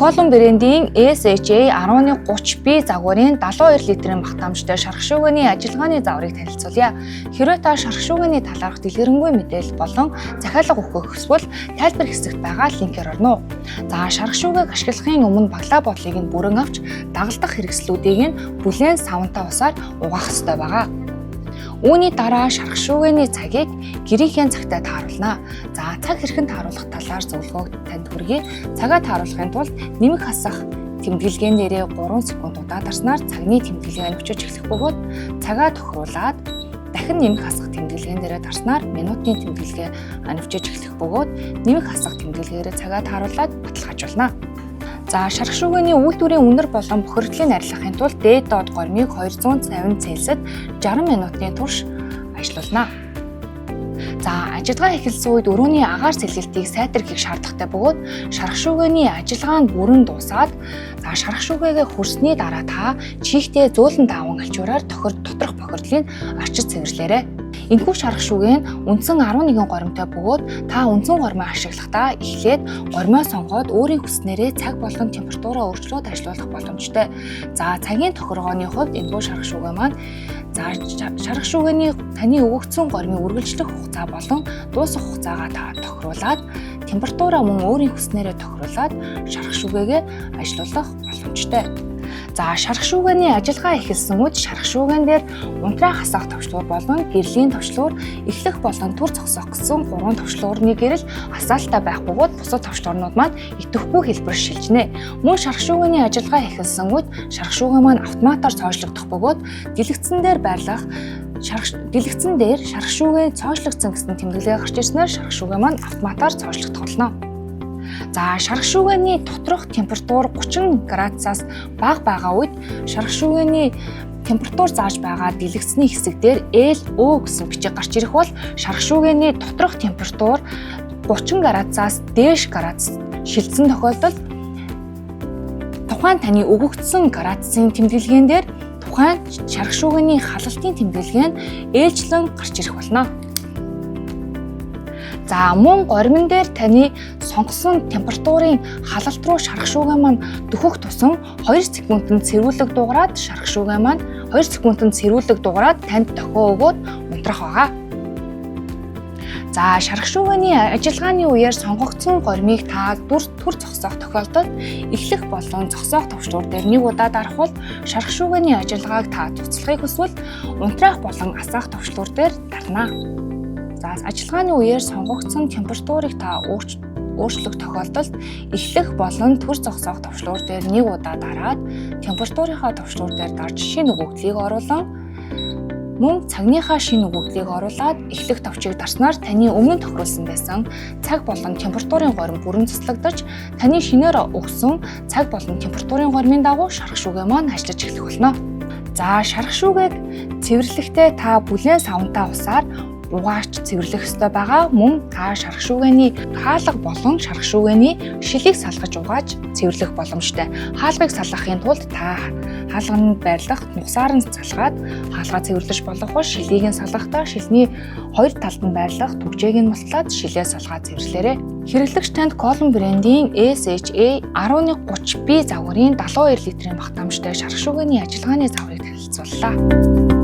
Колумб брендийн SHA 1130B загварын 72 литрийн багтаамжтай шарх шүүгээний ажиллагааны загварыг танилцуулъя. Хэрвээ та шарх шүүгээний талаарх дэлгэрэнгүй мэдээлэл болон захиалга өгөх хүсвэл тайлбар хэсэгт байгаа линкээр орно. За шарх шүүгээг ашиглахын өмнө баглаа бодлыг нь бүрэн авч дагалдах хэрэгслүүдийг нь бүлээн савнтай усаар угаах ёстой байгаа. Үүний дараа шарх шүүгээний цагийг гэрийнхээ цагтаа тааруулна. За цаг хэрхэн тааруулах талаар зөвлөгөөг танд хүргэе. Цагаа тааруулахын тулд нэмэх хасах тэмдэглэгийн дээрээ 3 секунд удаадарснаар цагны тэмдэглэгээ өчөж эхлэх бөгөөд цагаа тохируулаад дахин нэмэх хасах тэмдэглэгийн дээрээ дарснаар минутын тэмдэглэгээ өчөж эхлэх бөгөөд нэмэх хасах тэмдэглэгээр цагаа тааруулаад баталгаажуулна. За шарх шүүгээний үйлдвэрийн үнэр болон бохирдлын арилгахын тулд дээд доод гормыг 250 Цельсид 60 минутын турш ажиллуулна. За ажиллагаа эхэлсэн үед өрөөний агаар сэлгэлтийг сайтархийг шаардлагатай бөгөөд шарх шүүгээний ажиллагаа нь бүрэн дуусаад шарх шүүгээгээ хүрсний дараа та чихтэй зөөлөн даван алчуураар доторх бохирдлыг арчиж цэвэрлээрэй. Энэхүү шарх шүүгээ нь үндсэн 11 горимтой бөгөөд та үндсэн гормоо ашиглахдаа эхлээд гормоо сонгоод өөрийн хүснээрээ цаг болон температураа өөрчлөөд ажиллах боломжтой. За цагийн тохиргооны хувьд энэхүү шарх шүүгээ маань шарх шүүгээний таны өгөгдсөн гормын үргэлжлэх хугацаа болон дуусах хугацаагаа та тохируулаад температураа мөн өөрийн хүснээрээ тохируулаад шарх шүүгээгээ ажиллуулах боломжтой. За шарх шүүгээний ажиллагаа эхэлсэн үед шарх шүүгэн дээр унтраа хасах товчлуур болон гэрлийн товчлуур эхлэх болон түр зогсоох гэсэн 3 товчлуурны гэрэл асаалтаа байх бөгөөд бусад товчлуурнууд маань идэвхгүй хэлбэр шилжинэ. Мөн шарх шүүгээний ажиллагаа эхэлсэн үед шарх шүүгээ маань автоматар цоошлогдох бөгөөд дэлгэцэн дээр шарх шүүгээ цоошлогдсон гэсэн тэмдэглээ гарч ирснээр шарх шүүгээ маань автоматар цоошлогдох болно. За шарх шүүгээний доторх температур 30 градусаас бага байгаа үед шарх шүүгээний температур зааж байгаа дэлгэцний хэсэг дээр LO гэсэн бичиг гарч ирэх бол шарх шүүгээний доторх температур 30 градусаас дээш градус шилжсэн тохиолдолд тухайн таны өгөгдсөн градусын тэмдэглэгийн дээр тухайн шарх шүүгээний халалтын тэмдэглэг нь ээлжлэн гарч ирэх болно. За мөн гормон дээр таны сонгосон температурын халалт руу шарх шүүгээ маань дөхөх тусам 2 секундэд цэрүүлэг дугараад шарх шүүгээ маань 2 секундэд цэрүүлэг дугараад танд дохио өгөөд унтрах байгаа. За шарх шүүгээний ажиллагааны үеэр сонгогдсон гормыг та түр зогсоох тохиолдолд эхлэх болон зогсоох товчлуур дээр нэг удаа дарах бол шарх шүүгээний ажиллагааг та цуцлахыг хүсвэл унтраах болон асаах товчлуур дээр дарна. За ажиллагааны үеэр сонгогдсон температурыг та өөрчлөх тохиолдолд эхлэх болон түр зогсоох товчлуур дээр нэг удаа дараад температурынхаа товчлуур дээр дарж шинэ өгөгдлийг оруулан мөн цагныхаа шинэ өгөгдлийг оруулаад эхлэх товчийг дарснаар таны өмнө тохируулсан байсан цаг болон температурын горим бүрэн цуслагдаж таны шинээр өгсөн цаг болон температурын горимын дагуу шарх шүүгээ маань ажиллаж эхлэх болно. За шарх шүүгээг цэвэрлэхдээ та бүлээн савнтай усаар угаач цэвэрлэх ёстой байгаа. Мөн та шарх шүүгээний хаалга болон шарх шүүгээний шилийг салгаж угааж цэвэрлэх боломжтой. Хаалгыг салгахын тулд та хаалганд байрлах нухсаар нь салгаад хаалгаа цэвэрлэж болох бол шилийг нь салгахдаа шилний хоёр талд нь байрлах түгжээг нь мултлаад шилээ салгаад цэвэрлээрэй. Хэрэглэгч танд Колумб брендийн SHA 1130B загварын 72 литрийн багтаамжтай шарх шүүгээний ажиллагааны загварыг танилцууллаа.